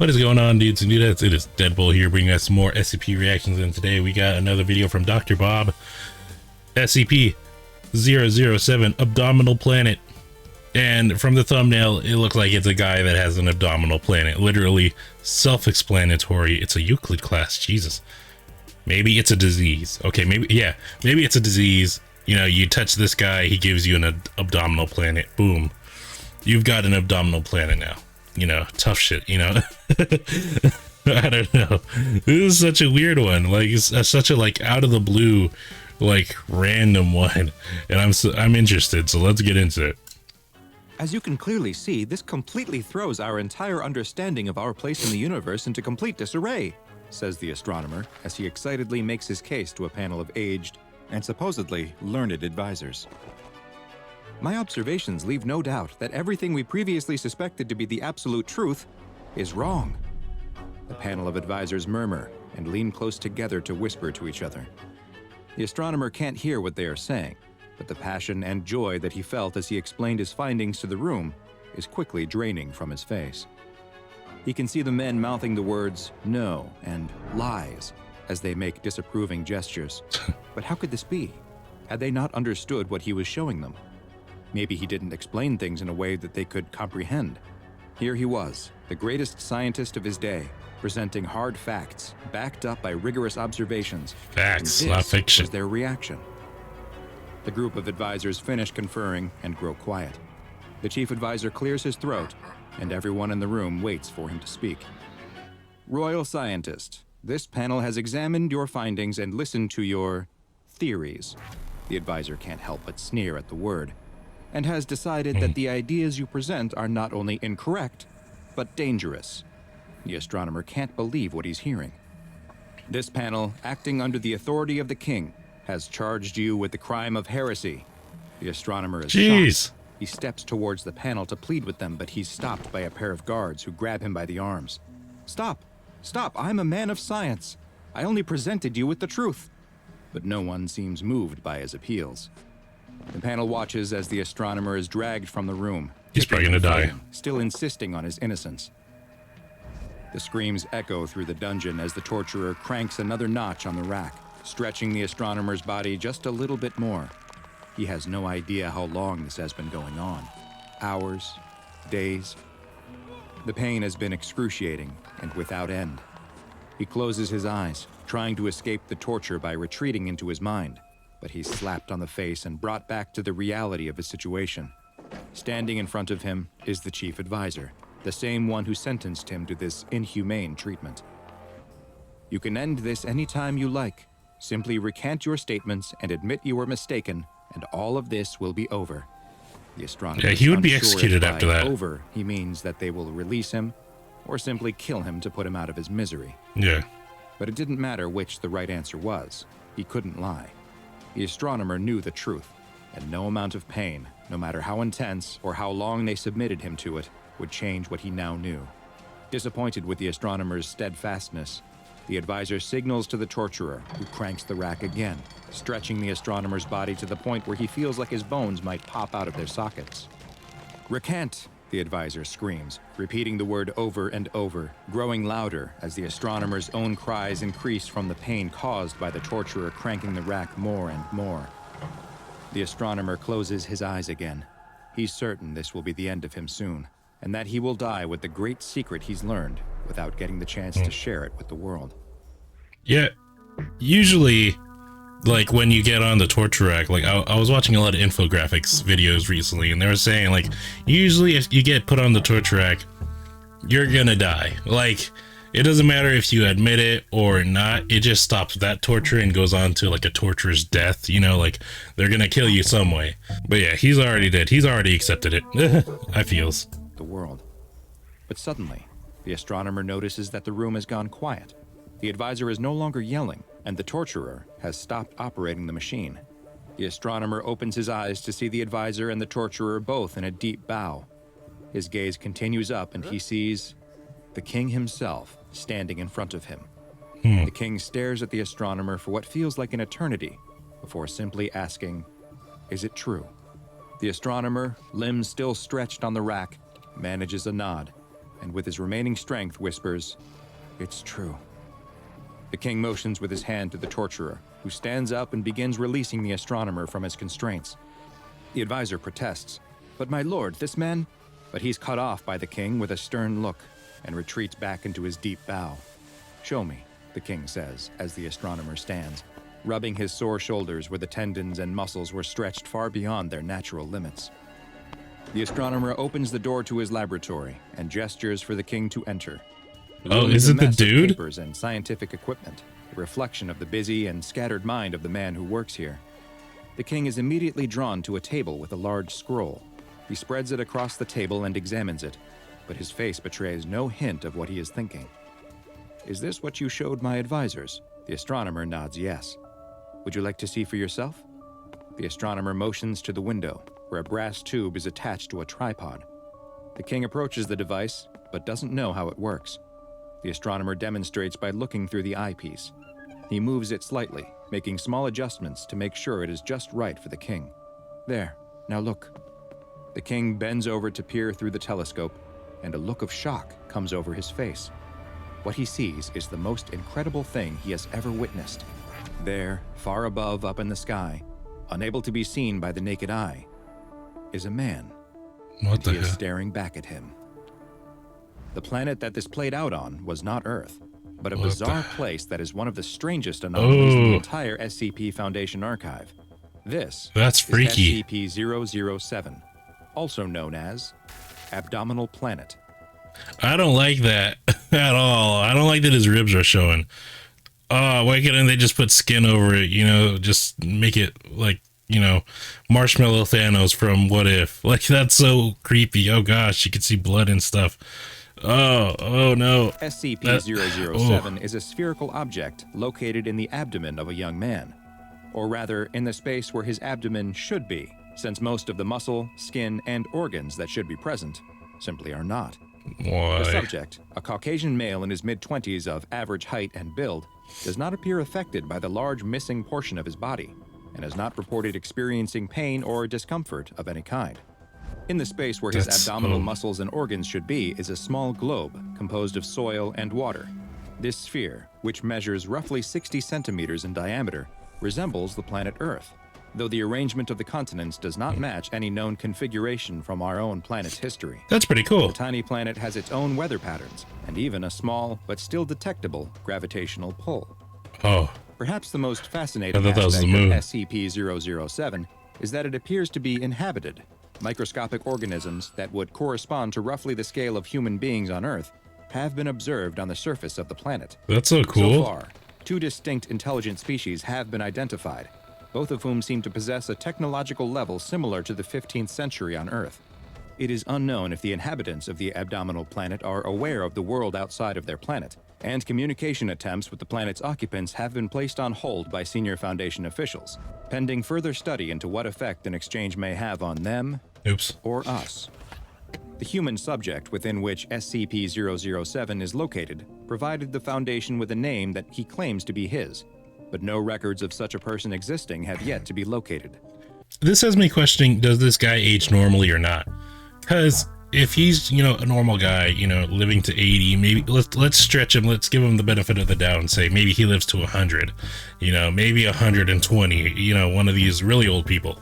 What is going on, dudes and dudettes? It is Deadpool here, bringing us more SCP reactions, and today we got another video from Dr. Bob. SCP-007 Abdominal Planet. And from the thumbnail, it looks like it's a guy that has an abdominal planet. Literally self-explanatory. It's a Euclid class, Jesus. Maybe it's a disease. Okay, maybe it's a disease. You know, you touch this guy, he gives you an abdominal planet. Boom. You've got an abdominal planet now. You know, tough shit, you know. I don't know. This is such a weird one. Like, it's such a, like, out of the blue, like, random one. And I'm interested, so let's get into it. As you can clearly see, this completely throws our entire understanding of our place in the universe into complete disarray, says the astronomer, as he excitedly makes his case to a panel of aged and supposedly learned advisors. My observations leave no doubt that everything we previously suspected to be the absolute truth is wrong. The panel of advisors murmur and lean close together to whisper to each other. The astronomer can't hear what they are saying, but the passion and joy that he felt as he explained his findings to the room is quickly draining from his face. He can see the men mouthing the words "no" and "lies" as they make disapproving gestures. But how could this be? Had they not understood what he was showing them? Maybe he didn't explain things in a way that they could comprehend. Here he was, the greatest scientist of his day, presenting hard facts, backed up by rigorous observations. Facts, not fiction. Was their reaction. The group of advisors finish conferring and grow quiet. The chief advisor clears his throat, and everyone in the room waits for him to speak. Royal Scientist, this panel has examined your findings and listened to your theories. The advisor can't help but sneer at the word, and has decided that the ideas you present are not only incorrect, but dangerous. The astronomer can't believe what he's hearing. This panel, acting under the authority of the king, has charged you with the crime of heresy. The astronomer is shocked. He steps towards the panel to plead with them, but he's stopped by a pair of guards who grab him by the arms. Stop! Stop! I'm a man of science. I only presented you with the truth. But no one seems moved by his appeals. The panel watches as the astronomer is dragged from the room. He's probably gonna die. Still insisting on his innocence. The screams echo through the dungeon as the torturer cranks another notch on the rack, stretching the astronomer's body just a little bit more. He has no idea how long this has been going on. Hours, days. The pain has been excruciating and without end. He closes his eyes, trying to escape the torture by retreating into his mind, but he's slapped on the face and brought back to the reality of his situation. Standing in front of him is the chief advisor, the same one who sentenced him to this inhumane treatment. You can end this any time you like. Simply recant your statements and admit you were mistaken, and all of this will be over. The astronomer he would be executed after that. Over, he means that they will release him, or simply kill him to put him out of his misery. Yeah. But it didn't matter which the right answer was. He couldn't lie. The astronomer knew the truth, and no amount of pain, no matter how intense or how long they submitted him to it, would change what he now knew. Disappointed with the astronomer's steadfastness, the advisor signals to the torturer, who cranks the rack again, stretching the astronomer's body to the point where he feels like his bones might pop out of their sockets. "Recant!" the advisor screams, repeating the word over and over, growing louder as the astronomer's own cries increase from the pain caused by the torturer cranking the rack more and more. The astronomer closes his eyes again. He's certain this will be the end of him soon, and that he will die with the great secret he's learned without getting the chance to share it with the world. Yeah, usually, like, when you get on the torture rack, like, I was watching a lot of infographics videos recently, and they were saying, like, usually if you get put on the torture rack, you're gonna die. Like, it doesn't matter if you admit it or not, it just stops that torture and goes on to, like, a torturer's death, you know, like, they're gonna kill you some way. But yeah, he's already dead. He's already accepted it, I feels. The world. But suddenly, the astronomer notices that the room has gone quiet. The advisor is no longer yelling, and the torturer has stopped operating the machine. The astronomer opens his eyes to see the advisor and the torturer both in a deep bow. His gaze continues up and he sees the king himself standing in front of him. The king stares at the astronomer for what feels like an eternity before simply asking, "Is it true?" The astronomer, limbs still stretched on the rack, manages a nod and with his remaining strength whispers, "It's true." The king motions with his hand to the torturer, who stands up and begins releasing the astronomer from his constraints. The advisor protests, "But my lord, this man—" But he's cut off by the king with a stern look and retreats back into his deep bow. "Show me," the king says, as the astronomer stands, rubbing his sore shoulders where the tendons and muscles were stretched far beyond their natural limits. The astronomer opens the door to his laboratory and gestures for the king to enter. Oh, is it the mess of dude? Papers and scientific equipment, a reflection of the busy and scattered mind of the man who works here. The king is immediately drawn to a table with a large scroll. He spreads it across the table and examines it, but his face betrays no hint of what he is thinking. "Is this what you showed my advisors?" The astronomer nods yes. "Would you like to see for yourself?" The astronomer motions to the window, where a brass tube is attached to a tripod. The king approaches the device, but doesn't know how it works. The astronomer demonstrates by looking through the eyepiece. He moves it slightly, making small adjustments to make sure it is just right for the king. "There, now look." The king bends over to peer through the telescope, and a look of shock comes over his face. What he sees is the most incredible thing he has ever witnessed. There, far above up in the sky, unable to be seen by the naked eye, is a man. What the He is hell? staring back at him. The planet that this played out on was not Earth, but a What the- bizarre place that is one of the strangest anomalies in the Oh. entire SCP Foundation archive. This That's is freaky. SCP-007, also known as Abdominal Planet. I don't like that at all. I don't like that his ribs are showing. Oh, why couldn't they just put skin over it? You know, just make it like, you know, Marshmallow Thanos from What If. Like, that's so creepy. Oh gosh, you can see blood and stuff. Oh no. SCP-007 is a spherical object located in the abdomen of a young man, or rather, in the space where his abdomen should be, since most of the muscle, skin, and organs that should be present simply are not. The Why? subject, a Caucasian male in his mid-20s of average height and build, does not appear affected by the large missing portion of his body, and has not reported experiencing pain or discomfort of any kind. In the space where his That's- abdominal oh. muscles and organs should be is a small globe composed of soil and water. This sphere, which measures roughly 60 centimeters in diameter, resembles the planet Earth, though the arrangement of the continents does not match any known configuration from our own planet's history. That's pretty cool. The tiny planet has its own weather patterns, and even a small, but still detectable, gravitational pull. Oh, Perhaps the most fascinating I thought that was aspect the moon. of SCP-007 is that it appears to be inhabited. Microscopic organisms that would correspond to roughly the scale of human beings on Earth have been observed on the surface of the planet. that's so cool. So far, 2 distinct intelligent species have been identified, both of whom seem to possess a technological level similar to the 15th century on Earth. It is unknown if the inhabitants of the abdominal planet are aware of the world outside of their planet, and communication attempts with the planet's occupants have been placed on hold by senior Foundation officials, pending further study into what effect an exchange may have on them Oops. or us. The human subject within which SCP-007 is located provided the Foundation with a name that he claims to be his, but no records of such a person existing have yet to be located. This has me questioning, does this guy age normally or not? Because if he's, you know, a normal guy, you know, living to 80, maybe let's stretch him, let's give him the benefit of the doubt and say maybe he lives to 100, you know, maybe 120, you know, one of these really old people,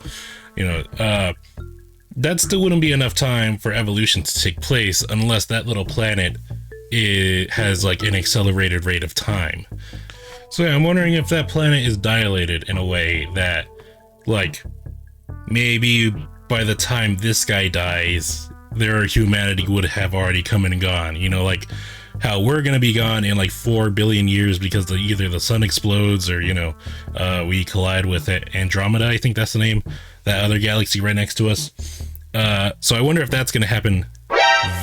you know, that still wouldn't be enough time for evolution to take place unless that little planet has like an accelerated rate of time. So yeah, I'm wondering if that planet is dilated in a way that, like, maybe by the time this guy dies, their humanity would have already come and gone. You know, like how we're gonna be gone in like 4 billion years because either the sun explodes or, you know, we collide with Andromeda, I think that's the name, that other galaxy right next to us. So I wonder if that's gonna happen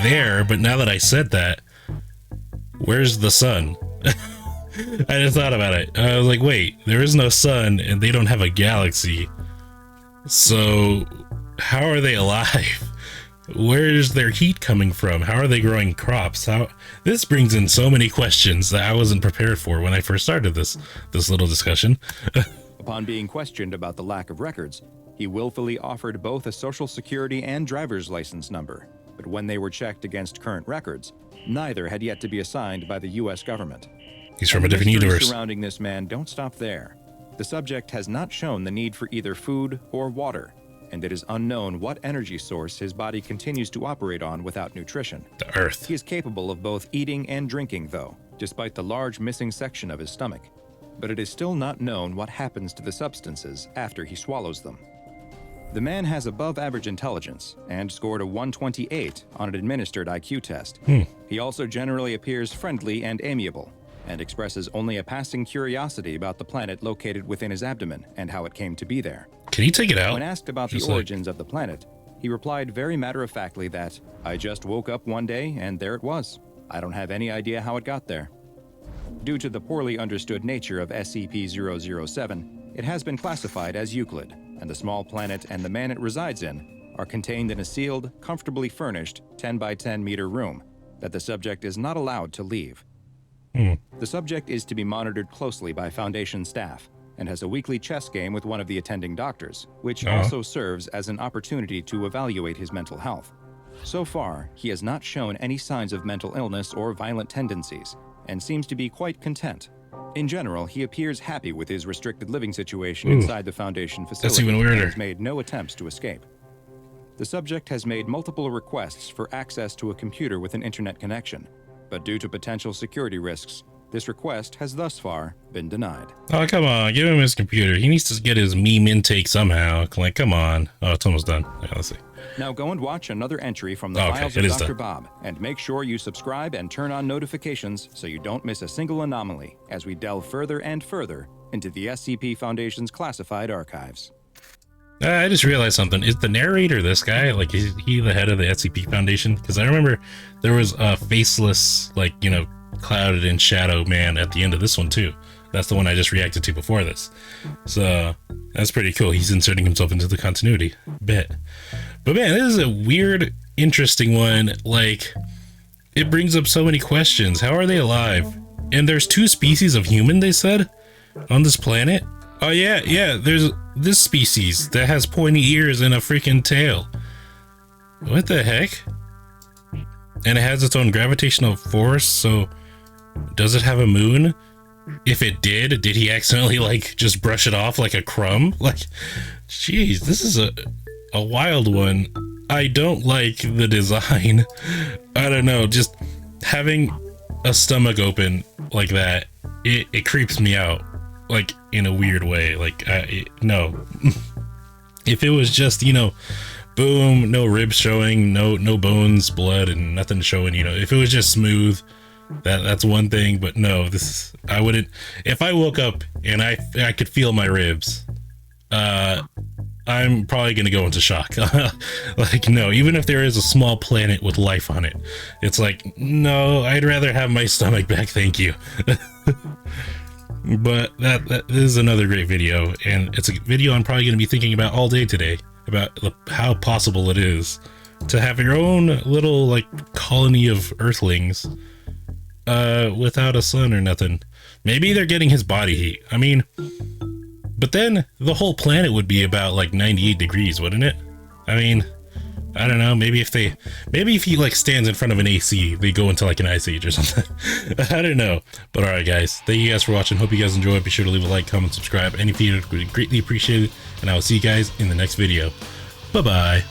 there. But now that I said that, where's the sun? I just thought about it. I was like, wait, there is no sun and they don't have a galaxy. So how are they alive? Where is their heat coming from? How are they growing crops? This brings in so many questions that I wasn't prepared for when I first started this little discussion. Upon being questioned about the lack of records, he willfully offered both a social security and driver's license number. but when they were checked against current records, neither had yet to be assigned by the U.S. government. He's from a different Mysteries universe. surrounding this man don't stop there. The subject has not shown the need for either food or water, and it is unknown what energy source his body continues to operate on without nutrition. The Earth. He is capable of both eating and drinking, though, despite the large missing section of his stomach. But it is still not known what happens to the substances after he swallows them. The man has above-average intelligence and scored a 128 on an administered IQ test. He also generally appears friendly and amiable, and expresses only a passing curiosity about the planet located within his abdomen and how it came to be there. Can he take it out? When asked about the origins of the planet, he replied very matter-of-factly that, "I just woke up one day and there it was. I don't have any idea how it got there." Due to the poorly understood nature of SCP-007, it has been classified as Euclid, and the small planet and the man it resides in are contained in a sealed, comfortably furnished 10 by 10 meter room that the subject is not allowed to leave. The subject is to be monitored closely by Foundation staff and has a weekly chess game with one of the attending doctors, which also serves as an opportunity to evaluate his mental health. So far, he has not shown any signs of mental illness or violent tendencies, and seems to be quite content. In general, he appears happy with his restricted living situation inside the Foundation facility. That's even weirder. And has made no attempts to escape. The subject has made multiple requests for access to a computer with an internet connection, but due to potential security risks, this request has thus far been denied. Oh, come on. Give him his computer. He needs to get his meme intake somehow. Like, come on. Oh, it's almost done. Yeah, let's see. Now go and watch another entry from the files of Dr. Bob, and make sure you subscribe and turn on notifications so you don't miss a single anomaly as we delve further and further into the SCP Foundation's classified archives. I just realized something. Is the narrator this guy? Like, is he the head of the SCP Foundation? Because I remember there was a faceless, like, you know, clouded in shadow man at the end of this one, too. That's the one I just reacted to before this. So, that's pretty cool. He's inserting himself into the continuity. Bet. But man, this is a weird, interesting one. Like, it brings up so many questions. How are they alive? And there's 2 species of human, they said, on this planet? Oh yeah, there's this species that has pointy ears and a freaking tail. What the heck? And it has its own gravitational force, so does it have a moon? If it did he accidentally, like, just brush it off like a crumb? Like, jeez, this is a wild one. I don't like the design. I don't know, just having a stomach open like that, it creeps me out. Like, in a weird way. Like, no. If it was just, you know, boom, no ribs showing, no bones, blood, and nothing showing, you know, if it was just smooth, that's one thing. But no, I wouldn't. If I woke up and I could feel my ribs, I'm probably gonna go into shock. Like, no, even if there is a small planet with life on it, it's like, no, I'd rather have my stomach back, thank you. But that is another great video, and it's a video I'm probably going to be thinking about all day today, about how possible it is to have your own little, like, colony of Earthlings without a sun or nothing. Maybe they're getting his body heat. I mean, but then the whole planet would be about like 98 degrees, wouldn't it? I mean, I don't know. Maybe if he like stands in front of an AC, they go into like an ice age or something. I don't know. But all right, guys, thank you guys for watching. Hope you guys enjoyed. Be sure to leave a like, comment, subscribe. Any feedback would be greatly appreciated. And I will see you guys in the next video. Bye-bye.